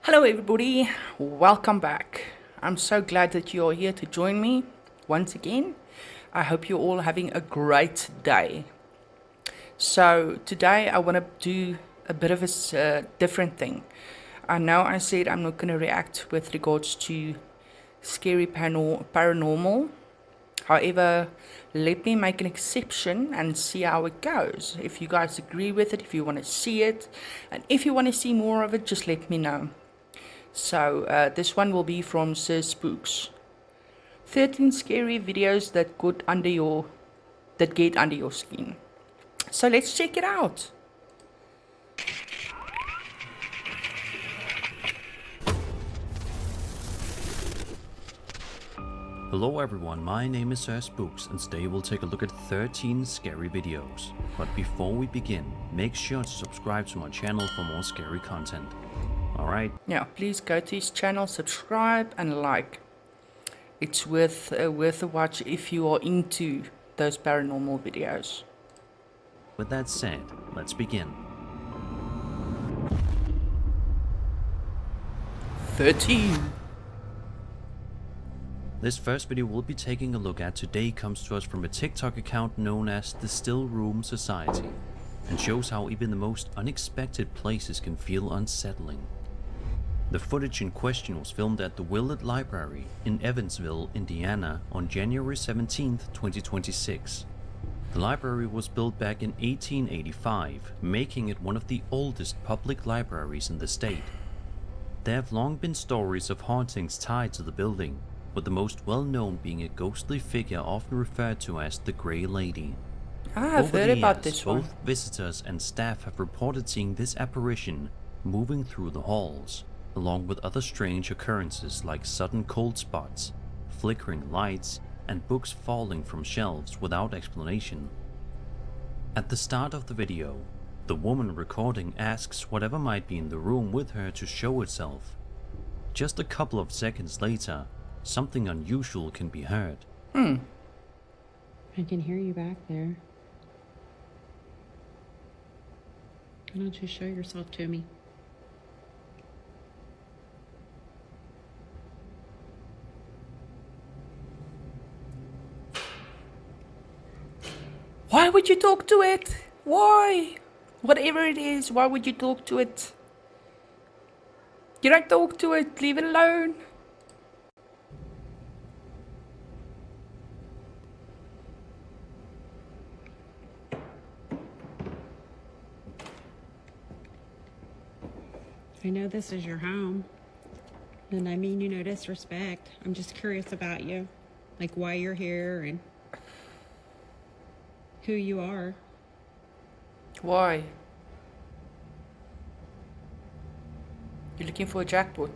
Hello, everybody. Welcome back. I'm so glad that you're here to join me once again. I hope you're all having a great day. So, today I want to do a bit of a different thing. I know I said I'm not going to react with regards to scary paranormal. However, let me make an exception and see how it goes. If you guys agree with it, if you want to see it, and if you want to see more of it, just let me know. So this one will be from Sir Spooks. 13 scary videos that get under your skin. So let's check it out. Hello everyone, my name is Sir Spooks and today we'll take a look at 13 scary videos. But before we begin, make sure to subscribe to my channel for more scary content. Alright? Yeah, please go to his channel, subscribe and like. It's worth a watch if you are into those paranormal videos. With that said, let's begin. 13. This first video we'll be taking a look at today comes to us from a TikTok account known as the Still Room Society and shows how even the most unexpected places can feel unsettling. The footage in question was filmed at the Willard Library in Evansville, Indiana on January 17, 2026. The library was built back in 1885, making it one of the oldest public libraries in the state. There have long been stories of hauntings tied to the building, with the most well-known being a ghostly figure often referred to as the Grey Lady. I've Over heard the about years, this one. both visitors and staff have reported seeing this apparition moving through the halls, along with other strange occurrences like sudden cold spots, flickering lights, and books falling from shelves without explanation. At the start of the video, the woman recording asks whatever might be in the room with her to show itself. Just a couple of seconds later, something unusual can be heard. I can hear you back there. Why don't you show yourself to me? Why would you talk to it? Why? Whatever it is, why would you talk to it? You don't talk to it, leave it alone. I know this is your home, and I mean you no disrespect. I'm just curious about you, like why you're here and who you are. Why? You're looking for a jackpot.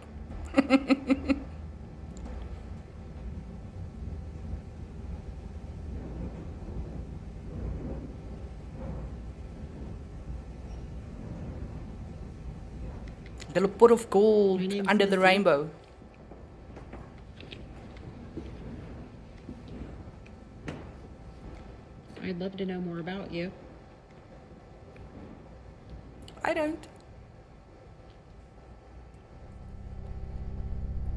Little pot of gold My name's under the Lizzie. rainbow. I'd love to know more about you. I don't.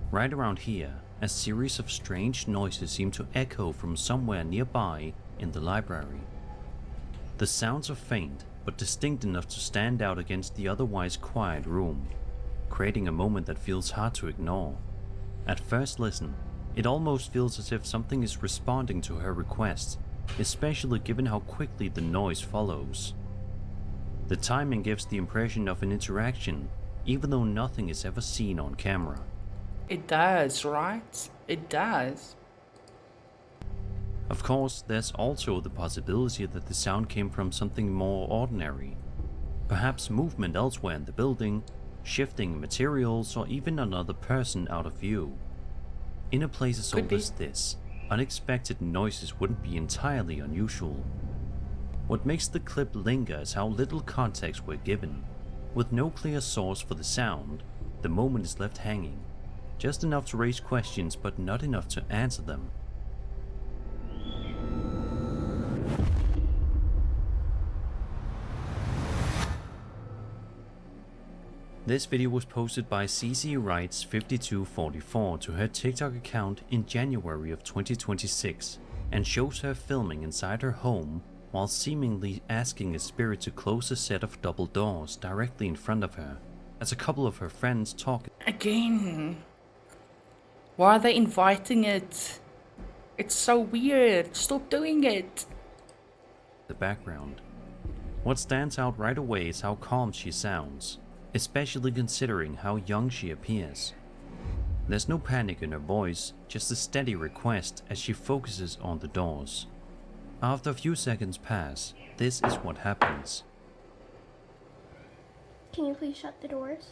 Right around here, a series of strange noises seem to echo from somewhere nearby in the library. The sounds are faint, but distinct enough to stand out against the otherwise quiet room, creating a moment that feels hard to ignore. At first listen, it almost feels as if something is responding to her request, especially given how quickly the noise follows. The timing gives the impression of an interaction, even though nothing is ever seen on camera. It does, right? It does. Of course, there's also the possibility that the sound came from something more ordinary. Perhaps movement elsewhere in the building, shifting materials, or even another person out of view. In a place as Could old be. as this, unexpected noises wouldn't be entirely unusual. What makes the clip linger is how little context we're given. With no clear source for the sound, the moment is left hanging. Just enough to raise questions, but not enough to answer them. This video was posted by CCWrites5244 to her TikTok account in January of 2026 and shows her filming inside her home while seemingly asking a spirit to close a set of double doors directly in front of her as a couple of her friends talk in Again. Why are they inviting it? It's so weird. Stop doing it. the background. What stands out right away is how calm she sounds, especially considering how young she appears. There's no panic in her voice, just a steady request as she focuses on the doors. After a few seconds pass, this is what happens. Can you please shut the doors?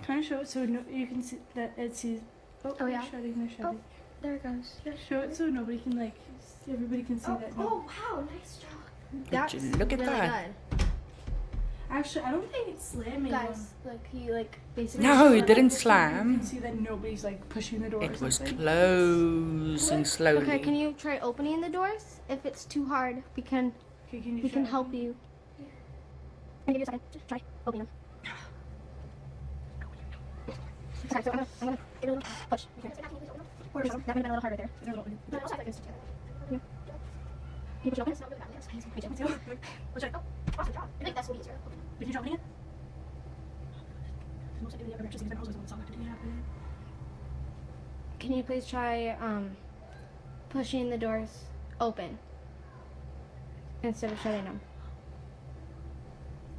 Can I show it so you can see that it sees? Oh, Oh, yeah? they're shutting. Oh, there it goes. Show it so nobody can everybody can see that. Oh, wow, nice job. Would you look at that? Actually, I don't think it's slamming. Guys, like he basically. No, it But, didn't you slam. can see that nobody's pushing the door. It or was something. closing slowly. Okay, can you try opening the doors? If it's too hard, we can Okay, can you we can try? help you. Can you give you a second? Just try opening them. Sorry, so I'm gonna give it a little push. Okay. Or that would have been a little harder there. No, it's not like this. Can you push it open? It's not really bad. We'll try. Oh, awesome job. I think that's what easier. Did you try opening it? Most likely the other direction, because I was not going to happen. Can you please try pushing the doors open instead of shutting them?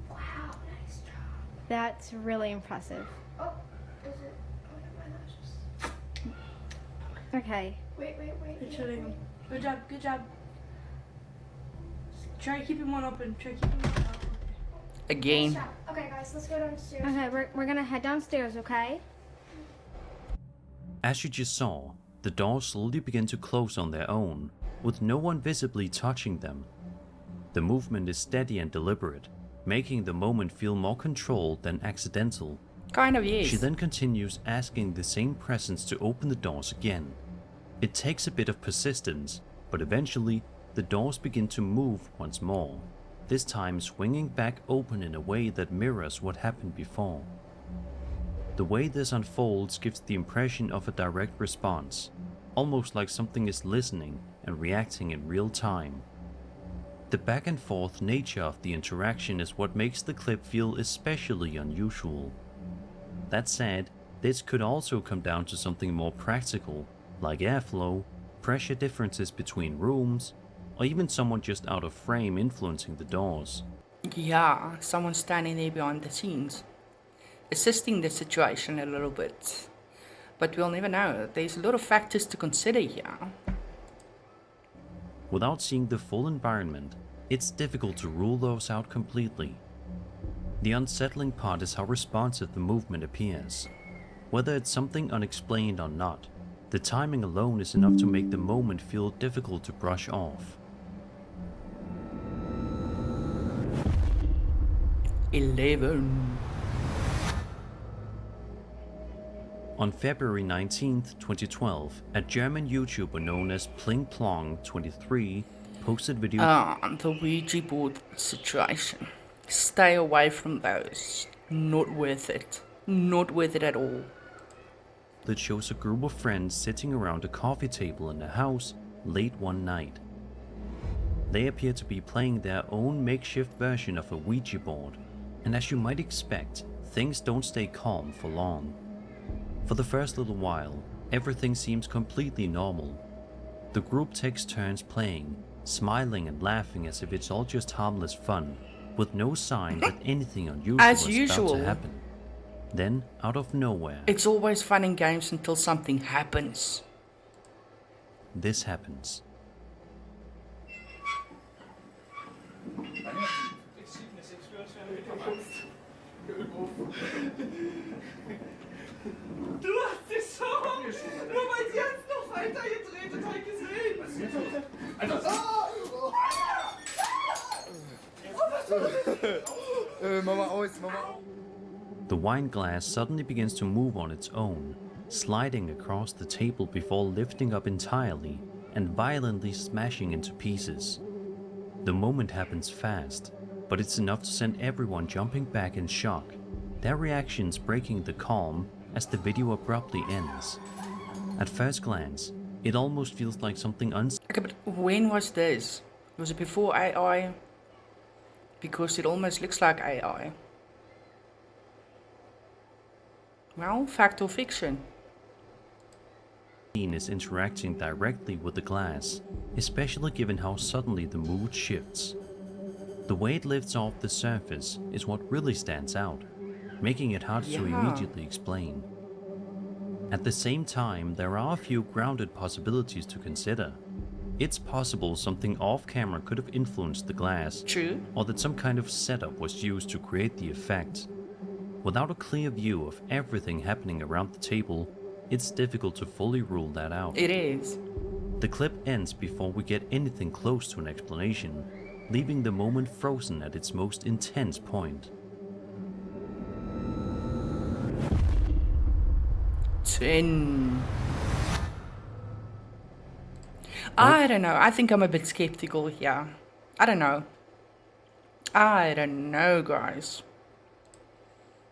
Wow, nice job. That's really impressive. Oh, is it? Oh, never mind. That was just. Okay. Wait. It's shutting. Good job. Try keeping one open. Again. Nice job. Okay, guys, let's go downstairs. Okay, we're gonna head downstairs, okay? As you just saw, the doors slowly begin to close on their own, with no one visibly touching them. The movement is steady and deliberate, making the moment feel more controlled than accidental. Kind of, yes. She then continues asking the same presence to open the doors again. It takes a bit of persistence, but eventually the doors begin to move once more, this time swinging back open in a way that mirrors what happened before. The way this unfolds gives the impression of a direct response, almost like something is listening and reacting in real time. The back and forth nature of the interaction is what makes the clip feel especially unusual. That said, this could also come down to something more practical, like airflow, pressure differences between rooms, or even someone just out of frame influencing the doors. Yeah, someone standing there behind the scenes, assisting the situation a little bit. But we'll never know. There's a lot of factors to consider here. Without seeing the full environment, it's difficult to rule those out completely. The unsettling part is how responsive the movement appears. Whether it's something unexplained or not, the timing alone is enough to make the moment feel difficult to brush off. 11. On February 19th, 2012, a German YouTuber known as PlingPlong23 posted video The Ouija board situation. Stay away from those. Not worth it. Not worth it at all. that shows a group of friends sitting around a coffee table in a house late one night. They appear to be playing their own makeshift version of a Ouija board, and as you might expect, things don't stay calm for long. For the first little while, everything seems completely normal. The group takes turns playing, smiling and laughing as if it's all just harmless fun, with no sign that anything unusual As is usual. about to happen. Then, out of nowhere, It's always fun and games until something happens. this happens. Du hast dich schon! Nur weil sie jetzt noch weiter gedreht hat, hab ich gesehen! Was ist jetzt? Mama aus, Mama aus. The wine glass suddenly begins to move on its own, sliding across the table before lifting up entirely and violently smashing into pieces. The moment happens fast, but it's enough to send everyone jumping back in shock, their reactions breaking the calm as the video abruptly ends. At first glance, it almost feels like something Okay, but when was this? Was it before AI? Because it almost looks like AI. Well, fact or fiction? unseen is interacting directly with the glass, especially given how suddenly the mood shifts. The way it lifts off the surface is what really stands out, making it hard to Yeah. immediately explain. At the same time, there are a few grounded possibilities to consider. It's possible something off-camera could have influenced the glass, True. or that some kind of setup was used to create the effect. Without a clear view of everything happening around the table, it's difficult to fully rule that out. It is. The clip ends before we get anything close to an explanation, leaving the moment frozen at its most intense point. 10. I don't know. I think I'm a bit skeptical here. I don't know. I don't know, guys.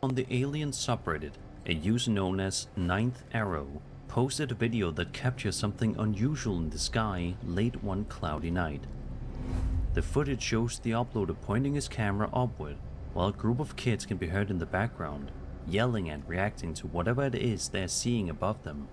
On the Alien subreddit, a user known as Ninth Arrow posted a video that captures something unusual in the sky late one cloudy night. The footage shows the uploader pointing his camera upward, while a group of kids can be heard in the background, yelling and reacting to whatever it is they're seeing above them.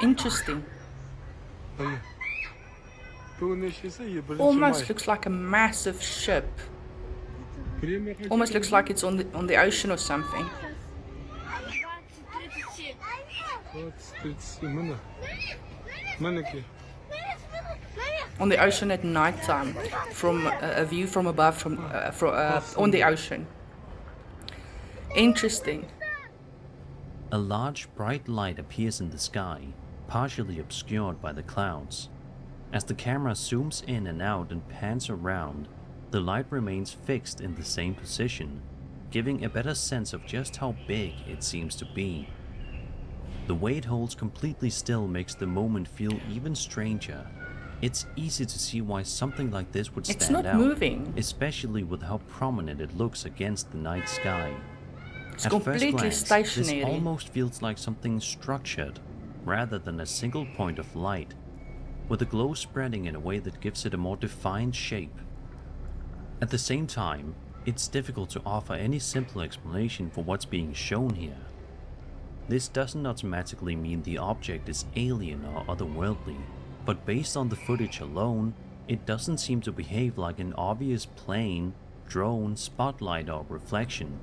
Interesting. Almost looks like a massive ship. Almost looks like it's on the ocean or something. On the ocean at night time, from a view from above, on the ocean. Interesting. A large bright light appears in the sky, partially obscured by the clouds. As the camera zooms in and out and pans around, the light remains fixed in the same position, giving a better sense of just how big it seems to be. The way it holds completely still makes the moment feel even stranger. It's easy to see why something like this would stand It's not out, moving. especially with how prominent it looks against the night sky. It's At first completely glance, stationary. this almost feels like something structured, rather than a single point of light, with the glow spreading in a way that gives it a more defined shape. At the same time, it's difficult to offer any simple explanation for what's being shown here. This doesn't automatically mean the object is alien or otherworldly, but based on the footage alone, it doesn't seem to behave like an obvious plane, drone, spotlight or reflection.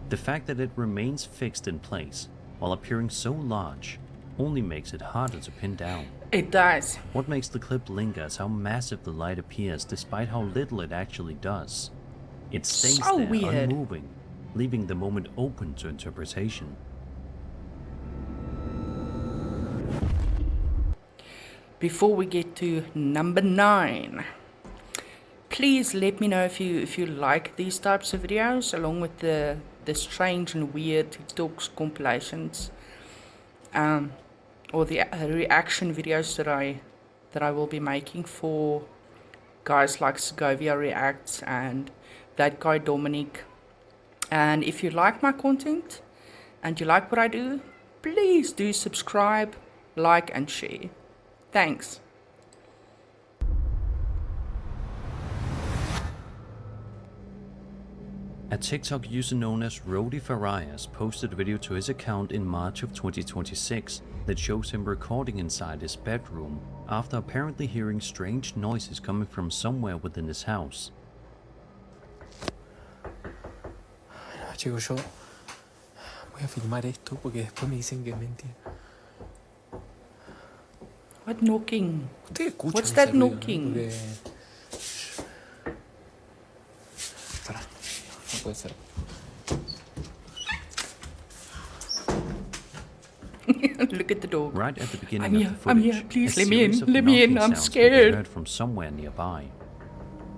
The fact that it remains fixed in place while appearing so large only makes it harder to pin down. It does. What makes the clip linger is how massive the light appears despite how little it actually does. It stays So there weird. unmoving, leaving the moment open to interpretation. Before we get to number 9, please let me know if you like these types of videos, along with the strange and weird TikToks compilations, or the reaction videos that I will be making for guys like Segovia Reacts and that guy Dominic. And if you like my content and you like what I do, please do subscribe, like and share. Thanks. A TikTok user known as Rody Farias posted a video to his account in March of 2026 that shows him recording inside his bedroom after apparently hearing strange noises coming from somewhere within his house. Chicos, yo voy a filmar esto porque después me dicen que es mentira. What knocking? Ustedes escuchan What's ese that ruido, ¿no? knocking? Porque... Pará, no puede ser. Look at the dog. Right at the beginning I'm of here, the I'm footage, here, please a let me series in, of let me in, knocking I'm sounds can be scared. heard from somewhere nearby.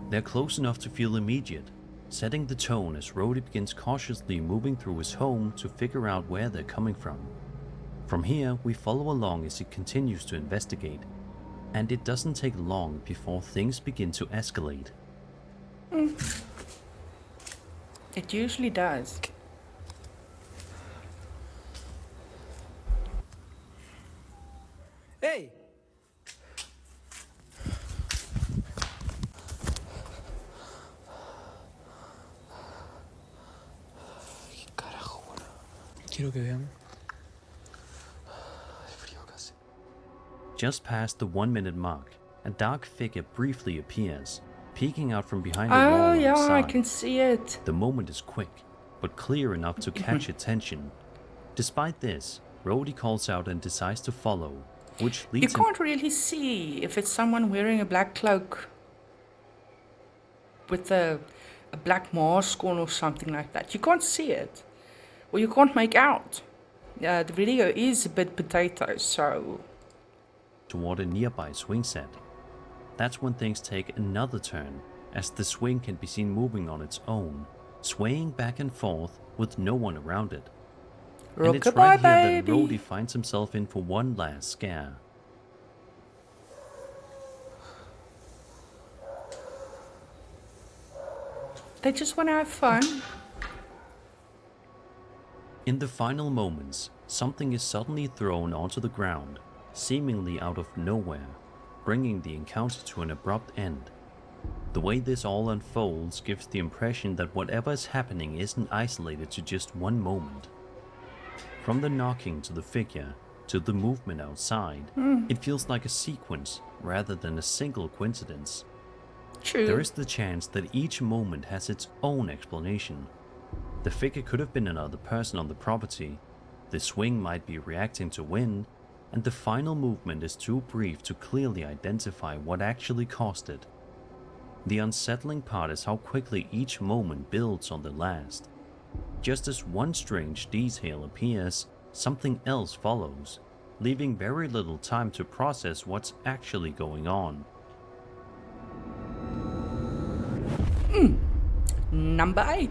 They're close enough to feel immediate, setting the tone as Rhodey begins cautiously moving through his home to figure out where they're coming from. From here, we follow along as he continues to investigate, and it doesn't take long before things begin to escalate. It usually does. ¡Ey! ¿Qué carajo, bueno? Quiero que vean. El frío que hace. Just past the 1-minute mark, a dark figure briefly appears, peeking out from behind a wall Oh on yeah, the I side. can see it. The moment is quick, but clear enough to catch attention. Despite this, Rhodey calls out and decides to follow, which You leads him can't really see if it's someone wearing a black cloak with a black mask on or something like that. You can't see it. Or you can't make out. The video is a bit potato, so... toward a nearby swing set. That's when things take another turn, as the swing can be seen moving on its own, swaying back and forth with no one around it. And it's right here that Rhodey finds himself in for one last scare. They just want to have fun. In the final moments, something is suddenly thrown onto the ground, seemingly out of nowhere, bringing the encounter to an abrupt end. The way this all unfolds gives the impression that whatever is happening isn't isolated to just one moment. From the knocking to the figure, to the movement outside, it feels like a sequence rather than a single coincidence. True. There is the chance that each moment has its own explanation. The figure could have been another person on the property, the swing might be reacting to wind, and the final movement is too brief to clearly identify what actually caused it. The unsettling part is how quickly each moment builds on the last. Just as one strange detail appears, something else follows, leaving very little time to process what's actually going on. Number 8.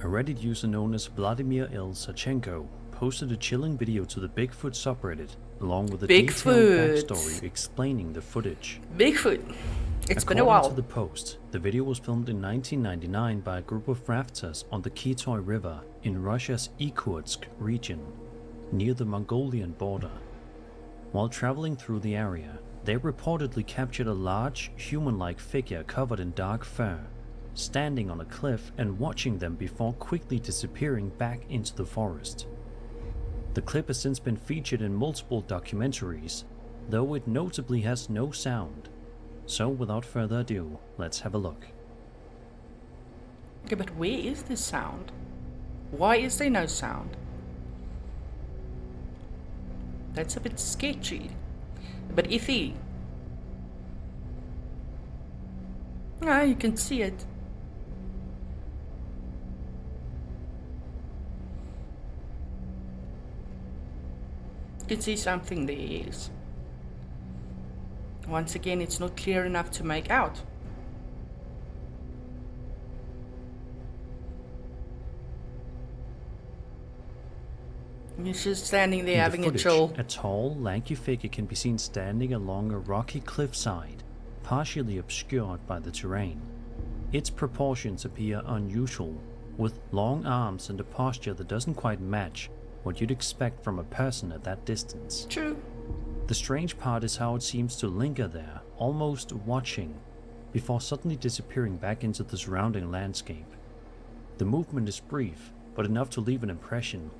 A Reddit user known as Vladimir L. Sachenko posted a chilling video to the Bigfoot subreddit, along with a detailed Bigfoot. backstory explaining the footage. Bigfoot. It's been a According while. to the post, the video was filmed in 1999 by a group of rafters on the Kitoy River in Russia's Irkutsk region, near the Mongolian border. While traveling through the area, they reportedly captured a large, human-like figure covered in dark fur, standing on a cliff and watching them before quickly disappearing back into the forest. The clip has since been featured in multiple documentaries, though it notably has no sound. So without further ado, let's have a look. Okay, but where is this sound? Why is there no sound? That's a bit sketchy. A bit iffy. Ah, you can see it. You can see something there, yes. Once again, it's not clear enough to make out. He's just standing there In the having a footage, chill. a tall, lanky figure can be seen standing along a rocky cliffside, partially obscured by the terrain. Its proportions appear unusual, with long arms and a posture that doesn't quite match what you'd expect from a person at that distance. True. The strange part is how it seems to linger there, almost watching, before suddenly disappearing back into the surrounding landscape. The movement is brief, but enough to leave an impression.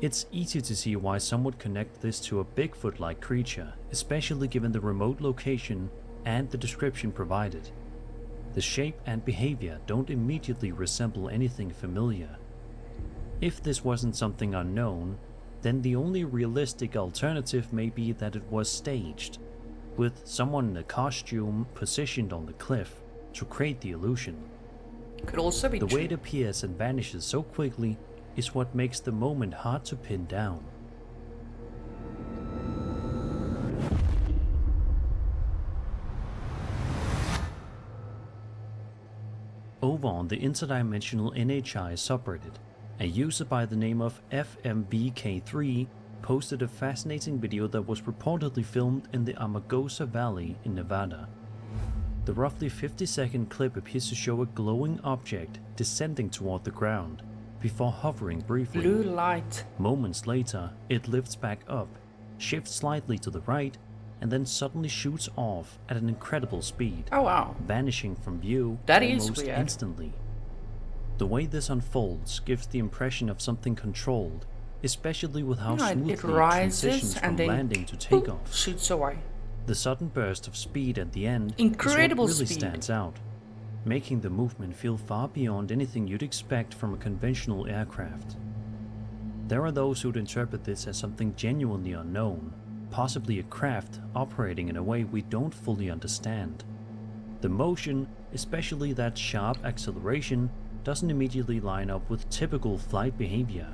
It's easy to see why some would connect this to a Bigfoot-like creature, especially given the remote location and the description provided. The shape and behavior don't immediately resemble anything familiar. If this wasn't something unknown, then the only realistic alternative may be that it was staged, with someone in a costume positioned on the cliff to create the illusion. Could also be The true. way it appears and vanishes so quickly is what makes the moment hard to pin down. Over on the interdimensional NHI subreddit, a user by the name of FMBK3 posted a fascinating video that was reportedly filmed in the Amargosa Valley in Nevada. The roughly 50-second clip appears to show a glowing object descending toward the ground, before hovering briefly. Blue light. Moments later, it lifts back up, shifts slightly to the right, and then suddenly shoots off at an incredible speed, Oh wow. vanishing from view That is almost weird. instantly. The way this unfolds gives the impression of something controlled, especially with how Yeah, smoothly it rises transitions from and then landing to boop, takeoff. shoots away. The sudden burst of speed at the end Incredible is what really speed. stands out, making the movement feel far beyond anything you'd expect from a conventional aircraft. There are those who'd interpret this as something genuinely unknown, possibly a craft operating in a way we don't fully understand. The motion, especially that sharp acceleration, doesn't immediately line up with typical flight behavior.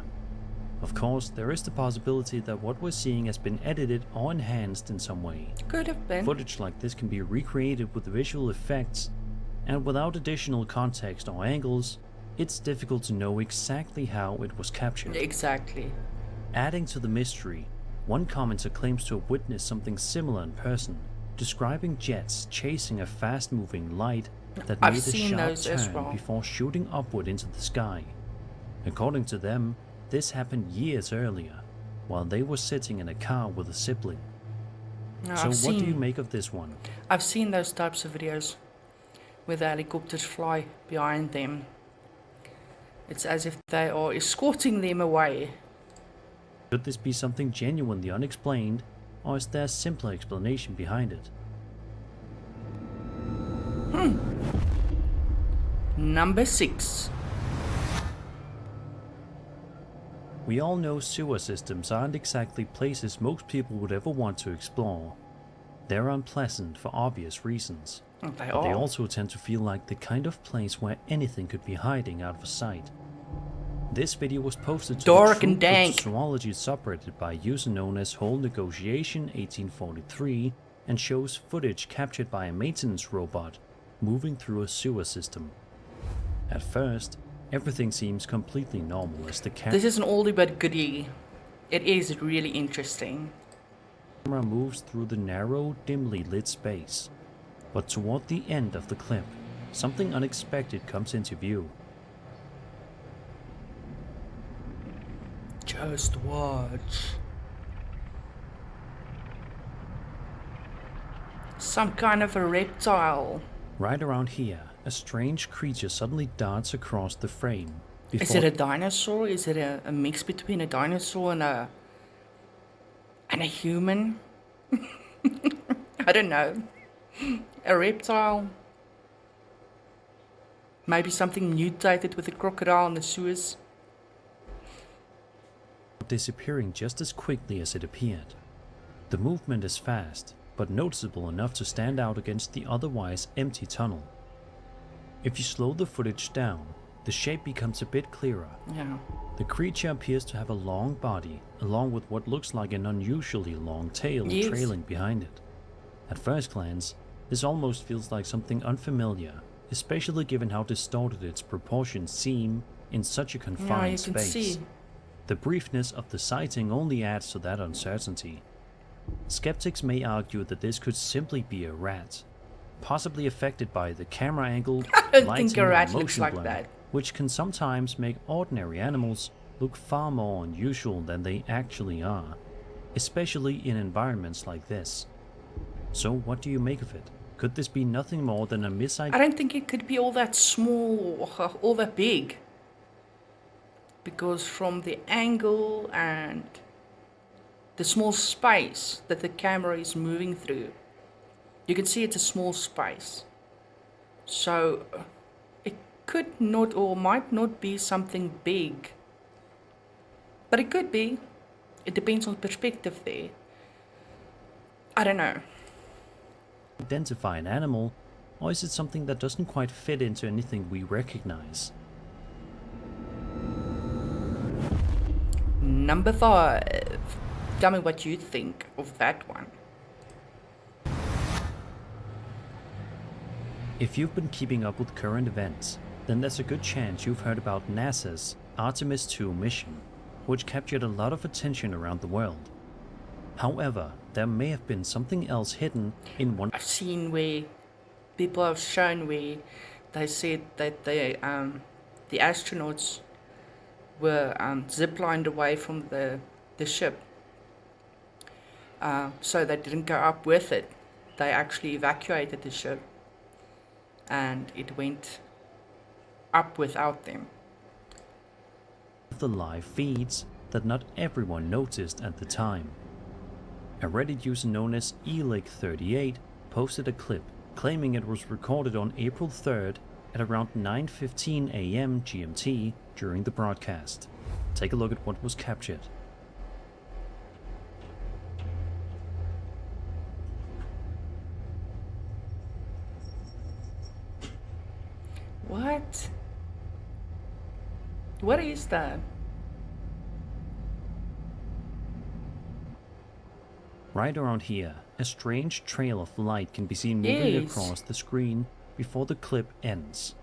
Of course, there is the possibility that what we're seeing has been edited or enhanced in some way. Could have been. Footage like this can be recreated with visual effects, and without additional context or angles, it's difficult to know exactly how it was captured. Exactly. Adding to the mystery, one commenter claims to have witnessed something similar in person, describing jets chasing a fast-moving light that I've made a seen sharp those as turn well. before shooting upward into the sky. According to them, this happened years earlier, while they were sitting in a car with a sibling. No, So I've what do you seen, make of this one? I've seen those types of videos where the helicopters fly behind them. It's as if they are escorting them away. Could this be something genuinely unexplained, or is there a simpler explanation behind it? Number 6. We all know sewer systems aren't exactly places most people would ever want to explore. They're unpleasant for obvious reasons, They but they are. also tend to feel like the kind of place where anything could be hiding out of sight. This video was posted to Dark the and dank. Zoology subreddit by a user known as Whole Negotiation 1843 and shows footage captured by a maintenance robot moving through a sewer system. At first, everything seems completely normal as the This is an oldie but goodie. It is really interesting. camera moves through the narrow, dimly lit space. But toward the end of the clip, something unexpected comes into view. Just watch. Some kind of a reptile. Right around here, a strange creature suddenly darts across the frame. Is it a dinosaur? Is it a mix between a dinosaur and a human? I don't know. A reptile? Maybe something mutated with a crocodile in the sewers? disappearing just as quickly as it appeared. The movement is fast, but noticeable enough to stand out against the otherwise empty tunnel. If you slow the footage down, the shape becomes a bit clearer. Yeah. The creature appears to have a long body, along with what looks like an unusually long tail Yes. trailing behind it. At first glance, this almost feels like something unfamiliar, especially given how distorted its proportions seem in such a Yeah, confined you can space. see. The briefness of the sighting only adds to that uncertainty. Skeptics may argue that this could simply be a rat, possibly affected by the camera angle, I don't think lighting, a or rat looks motion like blur, that. which can sometimes make ordinary animals look far more unusual than they actually are, especially in environments like this. So what do you make of it? Could this be nothing more than a I misidentification? don't think it could be all that small or all that big. Because from the angle and the small space that the camera is moving through, you can see it's a small space. So it could not or might not be something big. But it could be. It depends on perspective there. I don't know. Identify an animal, or is it something that doesn't quite fit into anything we recognize? Number 5. Tell me what you think of that one. If you've been keeping up with current events, then there's a good chance you've heard about NASA's Artemis II mission, which captured a lot of attention around the world. However, there may have been something else hidden in one. I've seen where people have shown where they said that the astronauts were ziplined away from the ship. So they didn't go up with it. They actually evacuated the ship and it went up without them. The live feeds that not everyone noticed at the time. A Reddit user known as Elick38 posted a clip claiming it was recorded on April 3rd at around 9:15 AM GMT during the broadcast. Take a look at what was captured. What? What is that? Right around here, a strange trail of light can be seen moving Yes. across the screen before the clip ends.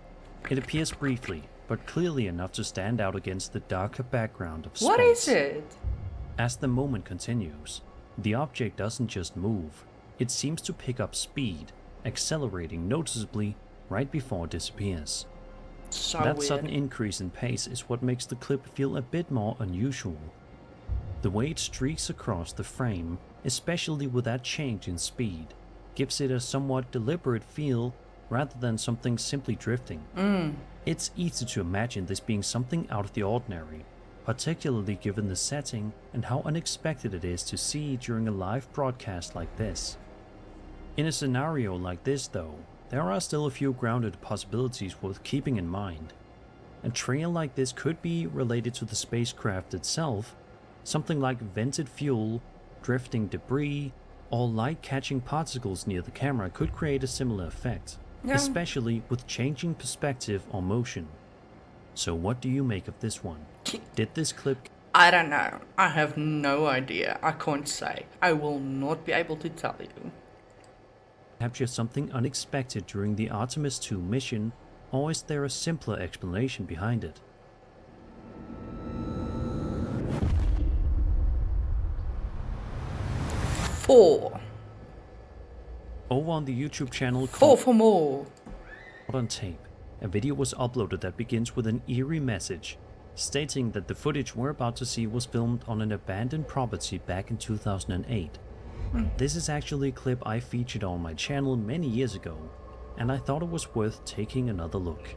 It appears briefly, but clearly enough to stand out against the darker background of space. What is it? As the moment continues, the object doesn't just move, it seems to pick up speed, accelerating noticeably right before it disappears. So That weird. sudden increase in pace is what makes the clip feel a bit more unusual. The way it streaks across the frame, especially with that change in speed, gives it a somewhat deliberate feel rather than something simply drifting. It's easy to imagine this being something out of the ordinary, particularly given the setting and how unexpected it is to see during a live broadcast like this. In a scenario like this though, there are still a few grounded possibilities worth keeping in mind. A trail like this could be related to the spacecraft itself, something like vented fuel, drifting debris, or light-catching particles near the camera could create a similar effect, Yeah. especially with changing perspective or motion. So what do you make of this one? Did this clip I don't know. I have no idea. I can't say. I will not be able to tell you. capture something unexpected during the Artemis II mission, or is there a simpler explanation behind it? Four. Over on the YouTube channel Four for more. Caught on Tape, a video was uploaded that begins with an eerie message stating that the footage we're about to see was filmed on an abandoned property back in 2008. This is actually a clip I featured on my channel many years ago, and I thought it was worth taking another look.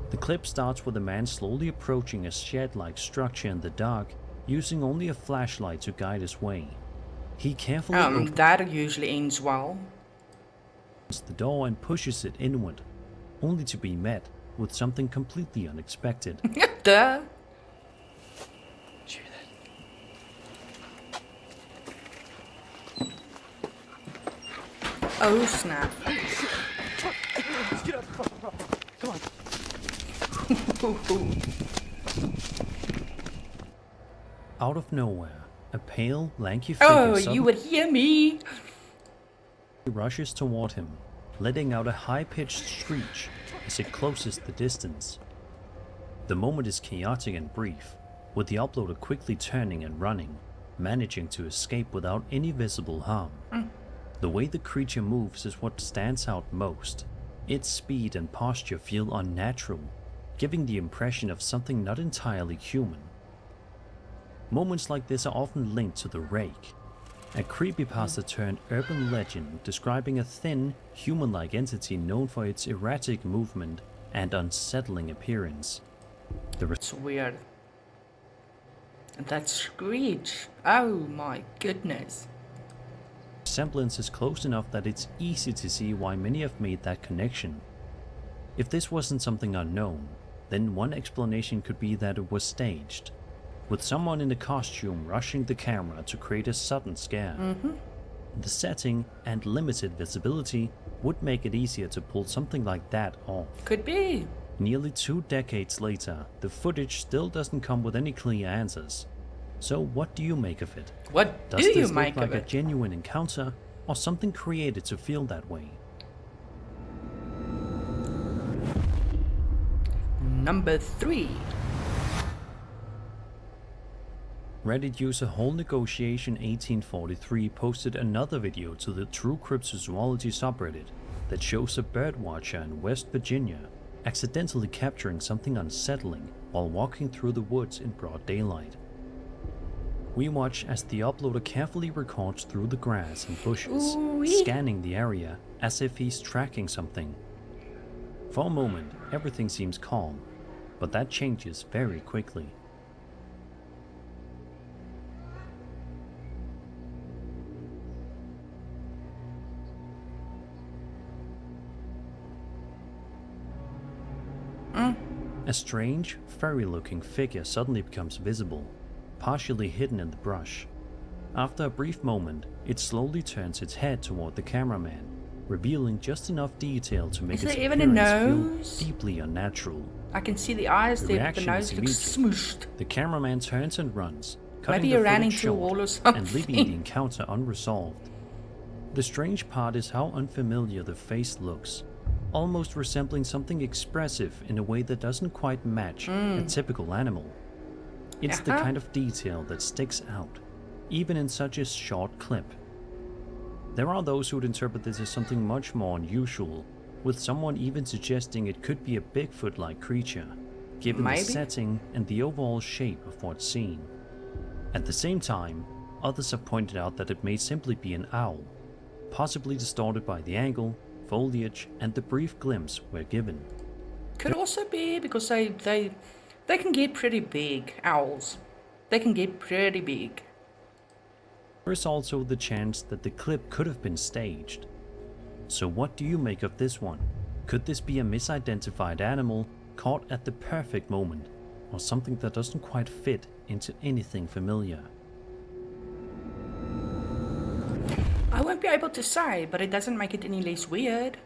The clip starts with a man slowly approaching a shed-like structure in the dark, using only a flashlight to guide his way. He carefully opens That usually ends well. the door and pushes it inward, only to be met with something completely unexpected. Duh. Oh snap. Out of nowhere, a pale, lanky figure Oh, you suddenly would hear me. rushes toward him, letting out a high-pitched screech as it closes the distance. The moment is chaotic and brief, with the uploader quickly turning and running, managing to escape without any visible harm. The way the creature moves is what stands out most. Its speed and posture feel unnatural, giving the impression of something not entirely human. Moments like this are often linked to the Rake, a creepypasta turned urban legend describing a thin, human-like entity known for its erratic movement and unsettling appearance. The It's weird. And that screech. Oh my goodness. resemblance is close enough that it's easy to see why many have made that connection. If this wasn't something unknown, then one explanation could be that it was staged, with someone in a costume rushing the camera to create a sudden scare. The setting and limited visibility would make it easier to pull something like that off. Could be. Nearly 2 decades later, the footage still doesn't come with any clear answers. So what do you make of it? What Does do you this make look like of a it? genuine encounter, or something created to feel that way? Number 3. Reddit user Whole Negotiation 1843 posted another video to the True Cryptozoology subreddit that shows a birdwatcher in West Virginia accidentally capturing something unsettling while walking through the woods in broad daylight. We watch as the uploader carefully records through the grass and bushes, Ooh-wee. scanning the area as if he's tracking something. For a moment, everything seems calm, but that changes very quickly. A strange, furry-looking figure suddenly becomes visible, partially hidden in the brush. After a brief moment, it slowly turns its head toward the cameraman, revealing just enough detail to make Is its there even a appearance nose? feel deeply unnatural. I can see the eyes The there, but the reaction nose is looks immediate. smooshed. The cameraman turns and runs, cutting Maybe the he ran footage into a short wall or and leaving the something. encounter unresolved. The strange part is how unfamiliar the face looks, almost resembling something expressive in a way that doesn't quite match a typical animal. It's the Uh-huh. kind of detail that sticks out, even in such a short clip. There are those who'd interpret this as something much more unusual, with someone even suggesting it could be a Bigfoot-like creature, given Maybe. the setting and the overall shape of what's seen. At the same time, others have pointed out that it may simply be an owl, possibly distorted by the angle, foliage, and the brief glimpse we're given. Could also be because they can get pretty big, owls. They can get pretty big. There is also the chance that the clip could have been staged. So what do you make of this one? Could this be a misidentified animal caught at the perfect moment, or something that doesn't quite fit into anything familiar? I won't be able to say, but it doesn't make it any less weird.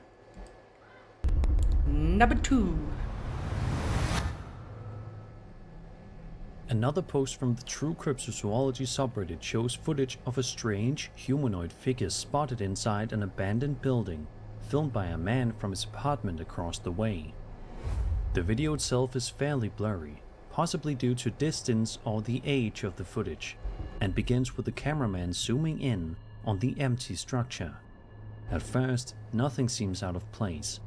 Number 2. Another post from the True Cryptozoology subreddit shows footage of a strange humanoid figure spotted inside an abandoned building, filmed by a man from his apartment across the way. The video itself is fairly blurry, possibly due to distance or the age of the footage, and begins with the cameraman zooming in on the empty structure. At first, nothing seems out of place,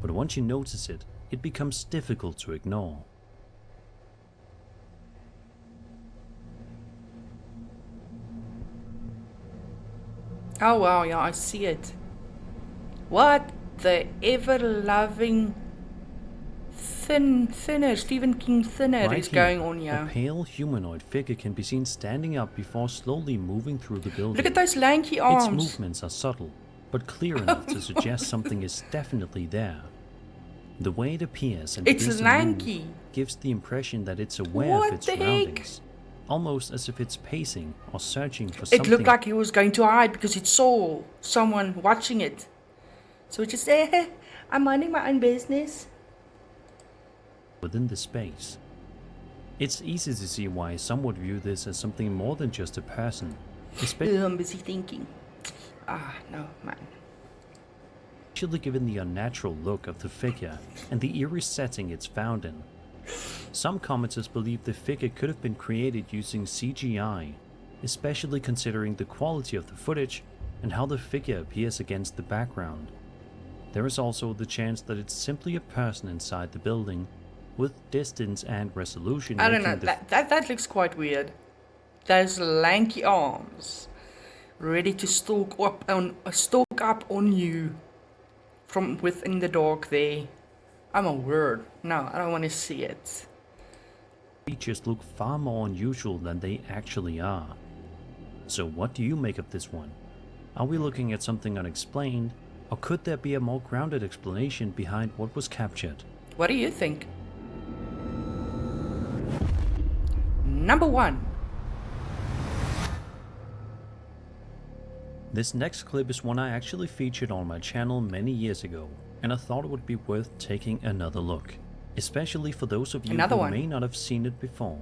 but once you notice it, it becomes difficult to ignore. Oh wow, yeah, I see it. What the ever-loving thinner, Stephen King thinner Right is here, going on a here. pale humanoid figure can be seen standing up before slowly moving through the building. Look at those lanky Its arms. movements are subtle, but clear enough to suggest something is definitely there. The way it appears and It's begins to move lanky. gives the impression that it's aware What of its the heck? surroundings, almost as if it's pacing or searching for It something. looked like he was going to hide because it saw someone watching it. So it just said, I'm minding my own business. within the space. It's easy to see why some would view this as something more than just a person, especially I'm busy thinking. No, man. given the unnatural look of the figure and the eerie setting it's found in. Some commenters believe the figure could have been created using CGI, especially considering the quality of the footage and how the figure appears against the background. There is also the chance that it's simply a person inside the building, with distance and resolution I don't know, making the that looks quite weird. Those lanky arms, ready to stalk up on you from within the dark there. I'm a word. No, I don't want to see it. features look far more unusual than they actually are. So what do you make of this one? Are we looking at something unexplained, or could there be a more grounded explanation behind what was captured? What do you think? Number 1. This next clip is one I actually featured on my channel many years ago, and I thought it would be worth taking another look, especially for those of you Another who one. may not have seen it before.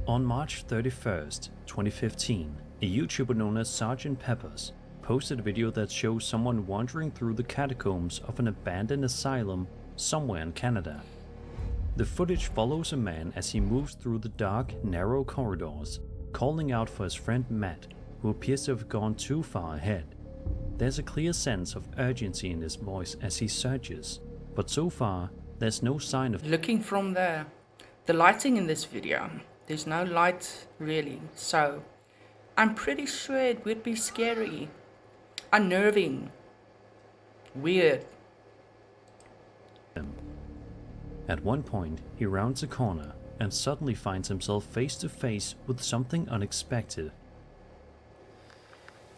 On March 31st, 2015, a YouTuber known as Sgt. Peppers posted a video that shows someone wandering through the catacombs of an abandoned asylum somewhere in Canada. The footage follows a man as he moves through the dark, narrow corridors, calling out for his friend Matt, who appears to have gone too far ahead. There's a clear sense of urgency in his voice as he searches, but so far, there's no sign of Looking from the lighting in this video, there's no light really, so I'm pretty sure it would be scary, unnerving, weird. him. At one point, he rounds a corner and suddenly finds himself face to face with something unexpected.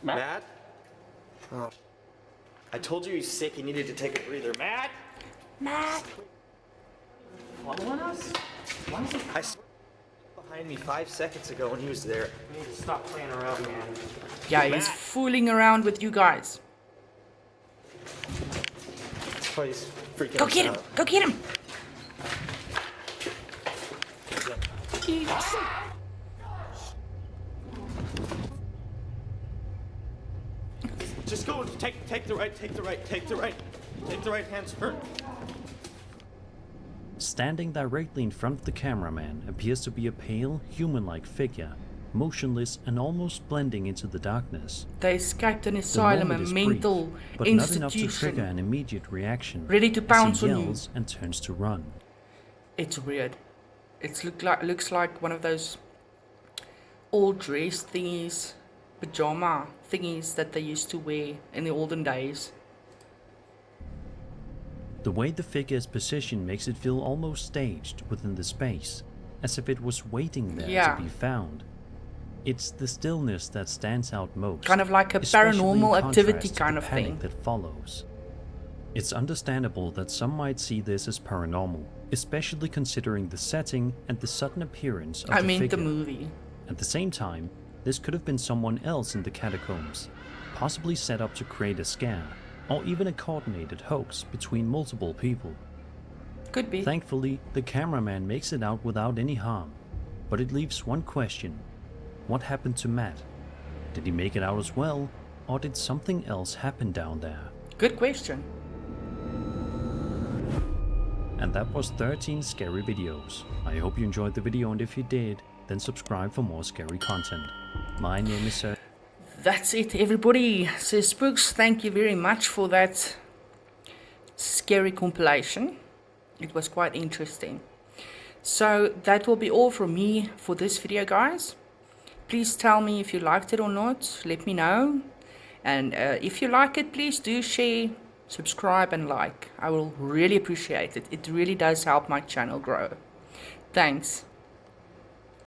Matt? Oh. I told you he's sick, he needed to take a breather. Matt? Matt! Following us? Why is he behind me 5 seconds ago when he was there? We need to stop playing around, man. Yeah, he's fooling around with you guys. Oh, he's freaking Go us get him! out. Go get him! Just go, take the right, take the right, take the right. Take the right hand turn. Standing directly in front of the cameraman appears to be a pale, human-like figure, motionless and almost blending into the darkness. They escaped an The asylum, a moment is mental brief, but not enough to trigger institution. an immediate reaction. Ready to pounce as he on you. yells and turns to run. It's weird. It looks like one of those all dress thingies, pajama thingies that they used to wear in the olden days. The way the figure is positioned makes it feel almost staged within the space, as if it was waiting there Yeah. to be found. It's the stillness that stands out most. Kind of like a especially in paranormal activity contrast to kind the of panic thing. that follows. It's understandable that some might see this as paranormal, especially considering the setting and the sudden appearance of I the mean figure. the movie. At the same time, this could have been someone else in the catacombs, possibly set up to create a scare, or even a coordinated hoax between multiple people. Could be. Thankfully, the cameraman makes it out without any harm, but it leaves one question. What happened to Matt? Did he make it out as well, or did something else happen down there? Good question. And that was 13 scary videos. I hope you enjoyed the video, and if you did, then subscribe for more scary content. My name is Sir. That's it, everybody. Sir Spooks, thank you very much for that scary compilation. It was quite interesting. So that will be all from me for this video, guys. Please tell me if you liked it or not. Let me know. And if you like it, please do share, subscribe and like. I will really appreciate it. It really does help my channel grow. Thanks.